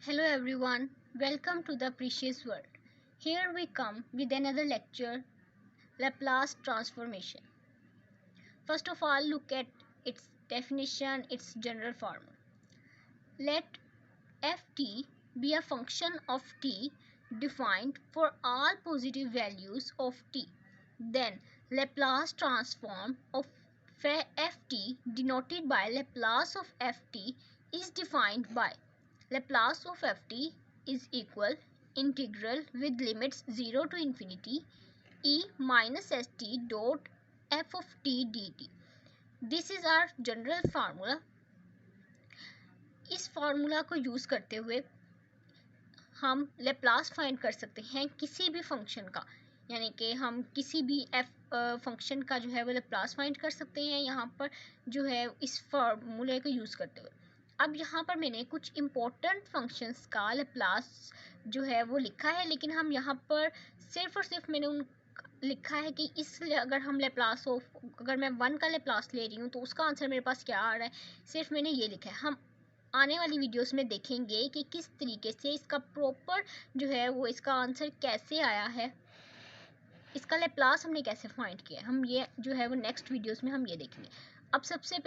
Hello everyone, welcome to the Precious World. Here we come with another lecture, Laplace transformation. First of all, look at its definition, its general formula. Let ft be a function of t defined for all positive values of t. Then Laplace transform of ft denoted by Laplace of ft is defined by Laplace of ft is equal integral with limits 0 to infinity e minus st dot f of t dt. This is our general formula. इस formula को use करते हुए हम Laplace find कर सकते हैं किसी भी फंक्शन का, यानी कि हम किसी भी फंक्शन का जो है वो लेप्लास फाइंड कर सकते हैं यहाँ पर जो है इस फार्मूले को यूज़ करते हुए। अब यहाँ पर मैंने कुछ इम्पोर्टेंट फंक्शंस का लेप्लास जो है वो लिखा है, लेकिन हम यहाँ पर सिर्फ और सिर्फ मैंने उन लिखा है कि इसलिए अगर मैं 1 का लेप्लास ले रही हूँ तो उसका आंसर मेरे पास क्या आ रहा है, सिर्फ मैंने ये लिखा है। हम आने वाली वीडियोस में देखेंगे कि किस तरीके से इसका प्रॉपर जो है वो इसका आंसर कैसे आया है, इसका लेप्लास हमने कैसे फाइंड किया है, हम ये जो है वो नेक्स्ट वीडियोस में हम ये देखेंगे। अब सबसे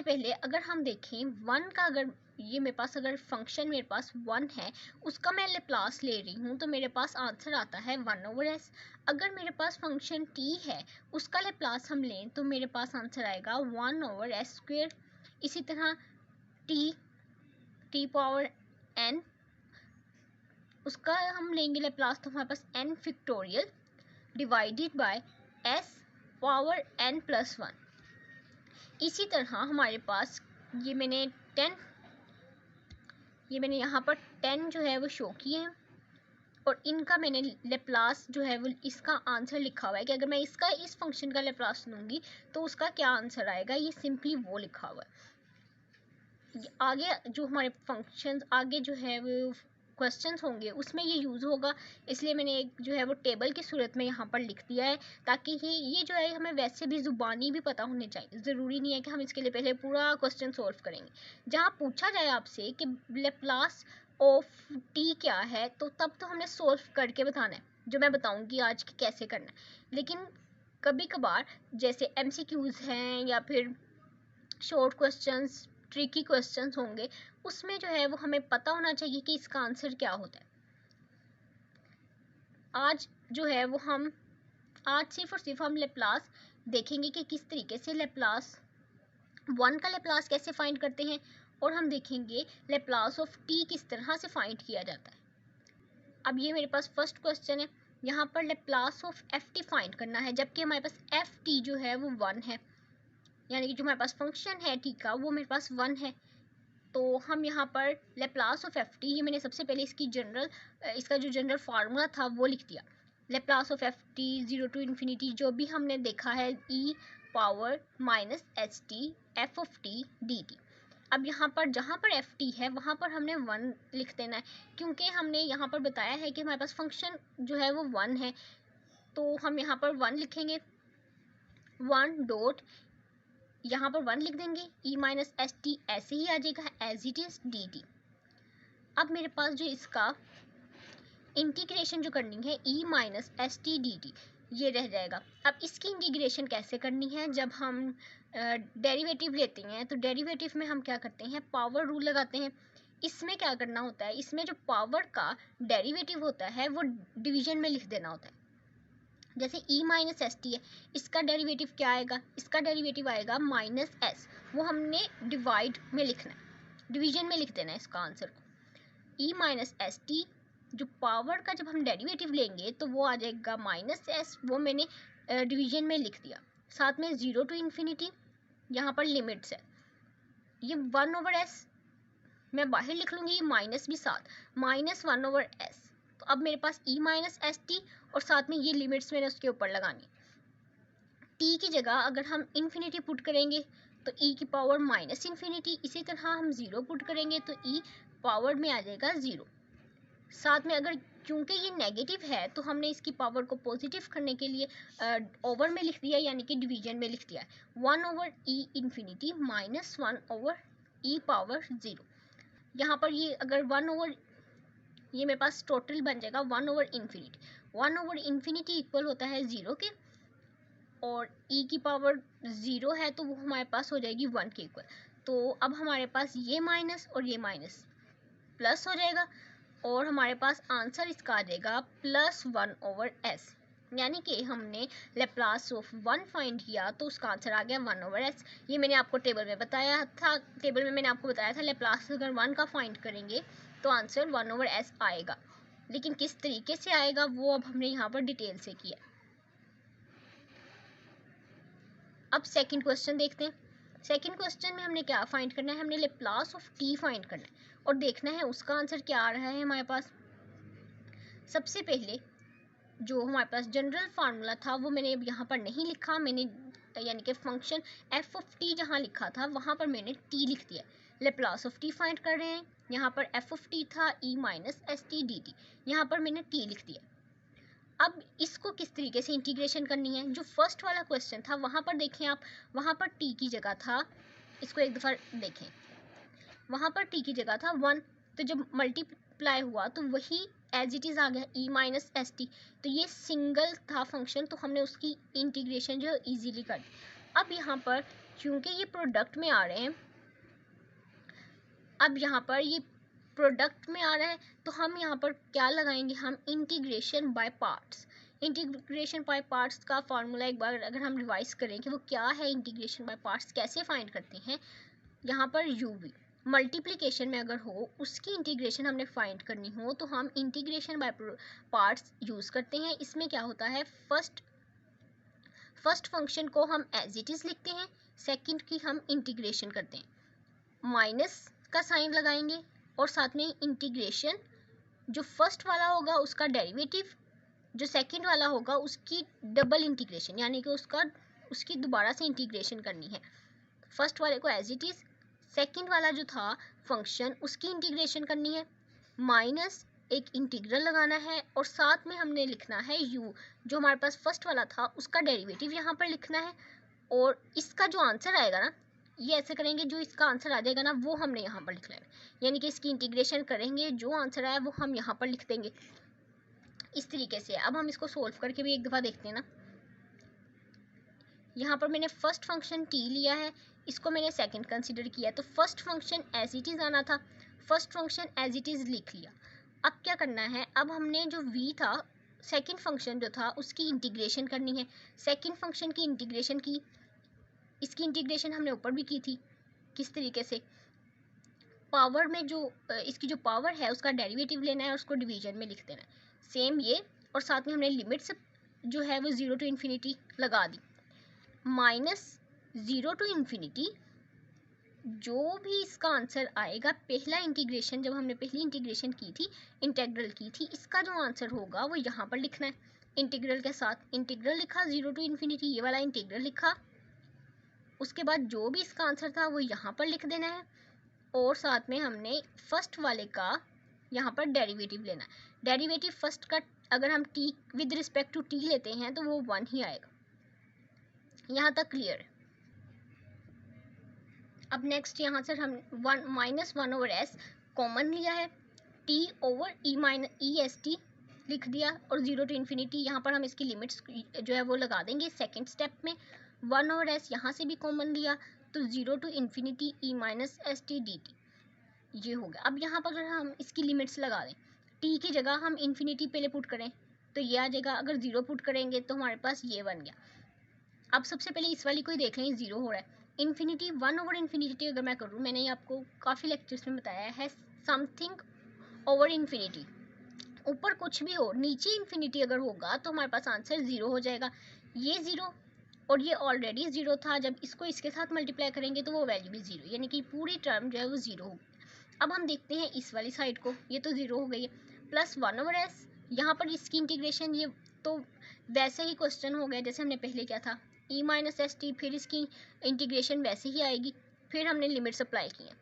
पहले अगर हम देखें 1 का, अगर ये मेरे पास अगर फंक्शन मेरे पास 1 है उसका मैं लेप्लास ले रही हूँ तो मेरे पास आंसर आता है 1/s। अगर मेरे पास फंक्शन t है उसका लेप्लास हम लें तो मेरे पास आंसर आएगा 1/s²। इसी तरह t पावर n उसका हम लेंगे लेप्लास तो हमारे पास n factorial divided by s power n+1। इसी तरह हमारे पास ये मैंने यहाँ पर 10 जो है वो शो किए हैं और इनका मैंने लेप्लास जो है वो इसका आंसर लिखा हुआ है कि अगर मैं इस फंक्शन का लेप्लास लूँगी तो उसका क्या आंसर आएगा, ये सिंपली वो लिखा हुआ है। आगे जो हमारे फंक्शंस आगे जो है वो क्वेश्चंस होंगे उसमें ये यूज़ होगा, इसलिए मैंने एक जो है वो टेबल की सूरत में यहाँ पर लिख दिया है ताकि ये जो है हमें वैसे भी ज़ुबानी भी पता होने चाहिए। ज़रूरी नहीं है कि हम इसके लिए पहले पूरा क्वेश्चन सॉल्व करेंगे। जहाँ पूछा जाए आपसे कि लेप्लास ऑफ टी क्या है तो तब तो हमने सॉल्व करके बताना है, जो मैं बताऊँगी आज कि कैसे करना है। लेकिन कभी कभार जैसे MCQs हैं या फिर शॉर्ट क्वेश्चंस, ट्रिकी क्वेश्चंस होंगे, उसमें जो है वो हमें पता होना चाहिए कि इसका आंसर क्या होता है। आज जो है वो आज सिर्फ और सिर्फ हम लेप्लास देखेंगे कि किस तरीके से लेप्लास 1 का लेप्लास कैसे फाइंड करते हैं, और हम देखेंगे लेप्लास ऑफ t किस तरह से फाइंड किया जाता है। अब ये मेरे पास फर्स्ट क्वेश्चन है, यहाँ पर लेप्लास ऑफ ft फाइंड करना है, जबकि हमारे पास ft जो है वो 1 है, यानी कि जो हमारे पास फंक्शन है t का वो मेरे पास 1 है। तो हम यहाँ पर लेप्लास ऑफ ft, ये मैंने सबसे पहले इसका जो जनरल फार्मूला था वो लिख दिया। Laplace of ft 0 to infinity जो भी हमने देखा है e power minus st f of t dt। अब यहाँ पर जहाँ पर ft है वहाँ पर हमने 1 लिख देना है, क्योंकि हमने यहाँ पर बताया है कि हमारे पास फंक्शन जो है वो 1 है, तो हम यहाँ पर 1 लिखेंगे। 1 डॉट यहाँ पर 1 लिख देंगे, e माइनस एस टी ऐसे ही आ जाएगा as it is d t. अब मेरे पास जो इसका इंटीग्रेशन जो करनी है e minus S T D T ये रह जाएगा। अब इसकी इंटीग्रेशन कैसे करनी है, जब हम डेरिवेटिव लेते हैं तो डेरिवेटिव में हम क्या करते हैं, पावर रूल लगाते हैं। इसमें क्या करना होता है, इसमें जो पावर का डेरिवेटिव होता है वो डिवीजन में लिख देना होता है। जैसे e माइनस एस टी है, इसका डेरिवेटिव क्या आएगा, इसका डेरिवेटिव आएगा माइनस एस, वो हमने डिवाइड में लिखना है, डिवीजन में लिख देना है इसका आंसर को। e माइनस एस टी जो पावर का जब हम डेरिवेटिव लेंगे तो वो आ जाएगा माइनस एस, वो मैंने डिवीजन में लिख दिया। साथ में 0 टू इन्फिनिटी यहाँ पर लिमिट्स है, ये 1/s मैं बाहर लिख लूँगी, ये माइनस भी साथ -1/s। तो अब मेरे पास e माइनस एस टी और साथ में ये लिमिट्स मैंने उसके ऊपर लगानी। t की जगह अगर हम इन्फिनिटी पुट करेंगे तो e की पावर माइनस इन्फिनिटी, इसी तरह हम 0 पुट करेंगे तो e पावर में आ जाएगा 0। साथ में अगर क्योंकि ये नेगेटिव है तो हमने इसकी पावर को पॉजिटिव करने के लिए ओवर में लिख दिया, यानी कि डिवीजन में लिख दिया 1/e इन्फिनिटी -1/e पावर 0। यहाँ पर ये अगर ये मेरे पास टोटल बन जाएगा 1/इन्फिनिटी। 1/इन्फिनिटी इक्वल होता है 0 के, और e की पावर 0 है तो वो हमारे पास हो जाएगी 1 के इक्वल। तो अब हमारे पास ये माइनस और ये माइनस प्लस हो जाएगा, और हमारे पास आंसर इसका आ जाएगा +1/s। यानी कि हमने लेप्लास ऑफ 1 फाइंड किया तो उसका आंसर आ गया 1/s। ये मैंने आपको टेबल में बताया था, टेबल में मैंने आपको बताया था लेप्लास अगर 1 का फाइंड करेंगे तो आंसर 1/s आएगा। लेकिन किस तरीके से आएगा वो अब हमने यहाँ पर डिटेल से किया। अब सेकंड क्वेश्चन देखते हैं। सेकंड क्वेश्चन में हमने क्या फाइंड करना है, हमने लेप्लास ऑफ t फाइंड करना है और देखना है उसका आंसर क्या आ रहा है हमारे पास। सबसे पहले जो हमारे पास जनरल फार्मूला था वो मैंने अब यहाँ पर नहीं लिखा, मैंने यानी कि फंक्शन f ऑफ t जहाँ लिखा था वहाँ पर मैंने t लिख दिया। लेप्लास ऑफ t फाइंड कर रहे हैं, यहाँ पर f ऑफ t था e minus S T D T, यहाँ पर मैंने t लिख दिया। अब इसको किस तरीके से इंटीग्रेशन करनी है, जो फर्स्ट वाला क्वेश्चन था वहाँ पर देखें आप, वहाँ पर t की जगह था, इसको एक दफ़ा देखें, वहाँ पर t की जगह था 1, तो जब मल्टीप्लाई हुआ तो वही एज इट इज़ आ गया e माइनस एस टी। तो ये सिंगल था फंक्शन तो हमने उसकी इंटीग्रेशन जो इजीली कर दी। अब यहाँ पर क्योंकि ये प्रोडक्ट में आ रहे हैं, अब यहाँ पर ये प्रोडक्ट में आ रहा है तो हम यहाँ पर क्या लगाएंगे, हम integration by parts. Integration by parts का फार्मूला एक बार अगर हम रिवाइज करें कि वो क्या है, इंटीग्रेशन बाय पार्ट्स कैसे फाइंड करते हैं। यहाँ पर यू वी मल्टीप्लिकेशन में अगर हो उसकी इंटीग्रेशन हमने फाइंड करनी हो तो हम इंटीग्रेशन बाय पार्ट्स यूज़ करते हैं। इसमें क्या होता है, फर्स्ट फंक्शन को हम एज इट इज़ लिखते हैं, सेकंड की हम इंटीग्रेशन करते हैं, माइनस का साइन लगाएंगे और साथ में इंटीग्रेशन, जो फर्स्ट वाला होगा उसका डेरिवेटिव, जो सेकंड वाला होगा उसकी डबल इंटीग्रेशन, यानी कि उसकी दोबारा से इंटीग्रेशन करनी है। फर्स्ट वाले को एज इट इज़, सेकंड वाला जो था फंक्शन उसकी इंटीग्रेशन करनी है, माइनस एक इंटीग्रल लगाना है और साथ में हमने लिखना है u, जो हमारे पास फर्स्ट वाला था उसका डेरिवेटिव यहाँ पर लिखना है। और इसका जो आंसर आएगा ना, ये ऐसे करेंगे, जो इसका आंसर आ जाएगा ना वो हमने यहाँ पर लिखना है, यानी कि इसकी इंटीग्रेशन करेंगे, जो आंसर आया वो हम यहाँ पर लिख देंगे इस तरीके से। अब हम इसको सोल्व करके भी एक दफ़ा देखते हैं ना। यहाँ पर मैंने फर्स्ट फंक्शन t लिया है, इसको मैंने सेकंड कंसीडर किया, तो first function as it is आना था, first function as it is लिख लिया। अब क्या करना है, अब हमने जो v था सेकंड फंक्शन जो था उसकी इंटीग्रेशन करनी है। सेकंड फंक्शन की इंटीग्रेशन की, इसकी इंटीग्रेशन हमने ऊपर भी की थी, किस तरीके से, पावर में जो इसकी जो पावर है उसका डेरिवेटिव लेना है और उसको डिवीजन में लिख देना है, सेम ये। और साथ में हमने लिमिट्स जो है वो 0 to इन्फिनिटी लगा दी, -0 to इन्फिनिटी। जो भी इसका आंसर आएगा, पहला इंटीग्रेशन जब हमने पहली इंटीग्रेशन की थी, इंटीग्रल की थी, इसका जो आंसर होगा वो यहाँ पर लिखना है। इंटीग्रल के साथ इंटीग्रल लिखा, 0 to इन्फिनिटी ये वाला इंटीग्रल लिखा, उसके बाद जो भी इसका आंसर था वो यहाँ पर लिख देना है और साथ में हमने फर्स्ट वाले का यहाँ पर डेरिवेटिव लेना है। डेरिवेटिव फर्स्ट का अगर हम t with respect to t लेते हैं तो वो 1 ही आएगा। यहाँ तक क्लियर है। अब नेक्स्ट यहाँ से हम -1/s कॉमन लिया है, t over e S T लिख दिया और 0 to इन्फिनिटी, यहाँ पर हम इसकी लिमिट्स जो है वो लगा देंगे सेकेंड स्टेप में। 1/s यहाँ से भी कॉमन लिया तो 0 to infinity e minus S T D T, ये हो गया। अब यहाँ पर अगर हम इसकी लिमिट्स लगा दें, t की जगह हम इन्फिनिटी पहले पुट करें तो ये आ जाएगा, अगर 0 पुट करेंगे तो हमारे पास ये बन गया। अब सबसे पहले इस वाली को ही देख लें, 0 हो रहा है। इन्फिनिटी 1/इन्फिनिटी अगर मैं करूँ, मैंने आपको काफ़ी लेक्चर्स में बताया है, समथिंग ओवर इन्फिनिटी, ऊपर कुछ भी हो नीचे इन्फिनिटी अगर होगा तो हमारे पास आंसर 0 हो जाएगा। ये 0 और ये ऑलरेडी 0 था, जब इसको इसके साथ मल्टीप्लाई करेंगे तो वो वैल्यू भी 0, यानी कि पूरी टर्म जो है वो 0 होगी। अब हम देखते हैं इस वाली साइड को, ये तो 0 हो गई है, +1/s, यहाँ पर इसकी इंटीग्रेशन, ये तो वैसे ही क्वेश्चन हो गया जैसे हमने पहले किया था, e माइनस एस टी, फिर इसकी इंटीग्रेशन वैसे ही आएगी, फिर हमने लिमिट्स अप्लाई की हैं।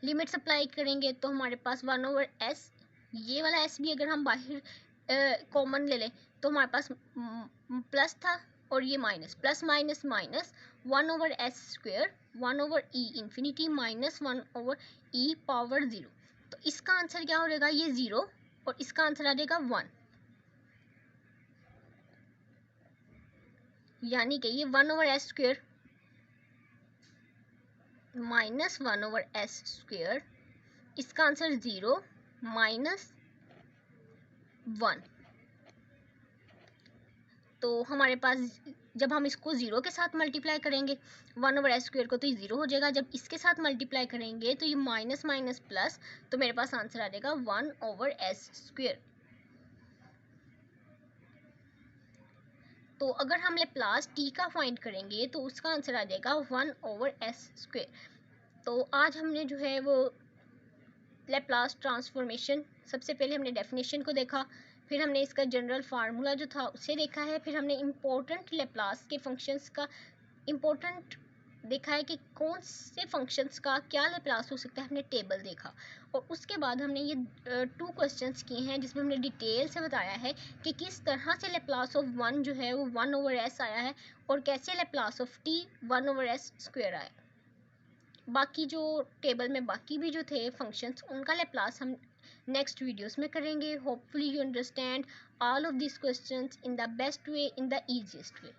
लिमिट्स अप्लाई करेंगे तो हमारे पास 1/s, ये वाला s भी अगर हम बाहर कॉमन ले लें तो हमारे पास प्लस था और ये minus, plus minus minus 1 over S square 1 over E infinity minus 1 over E power 0। तो इसका आंसर क्या हो जाएगा, ये 0 और इसका आंसर आ जाएगा 1, यानी कि ये 1 over S square minus 1 over S square, इसका आंसर 0 माइनस 1। तो हमारे पास जब हम इसको 0 के साथ मल्टीप्लाई करेंगे 1 ओवर एस स्क्वेयर को, तो ये 0 हो जाएगा। जब इसके साथ मल्टीप्लाई करेंगे तो ये माइनस माइनस प्लस, तो मेरे पास आंसर आ जाएगा 1 ओवर एस स्क्वेयर। तो अगर हम लेप्लास टी का फाइंड करेंगे तो उसका आंसर आ जाएगा 1 ओवर एस स्क्वेयर। तो आज हमने जो है वो लेप्लास ट्रांसफॉर्मेशन, सबसे पहले हमने डेफिनेशन को देखा, फिर हमने इसका जनरल फार्मूला जो था उसे देखा है, फिर हमने इम्पोर्टेंट लेप्लास के फंक्शंस का इम्पोर्टेंट देखा है कि कौन से फंक्शंस का क्या लेप्लास हो सकता है, हमने टेबल देखा। और उसके बाद हमने ये 2 क्वेश्चंस किए हैं जिसमें हमने डिटेल से बताया है कि किस तरह से लेप्लास ऑफ 1 जो है वो 1 ओवर एस आया है और कैसे Laplace of T 1 over S square आया। बाकी जो टेबल में बाकी भी जो थे फंक्शंस, उनका लेप्लास हम नेक्स्ट वीडियोस में करेंगे। Hopefully you understand all of this questions in the best way, in the easiest way.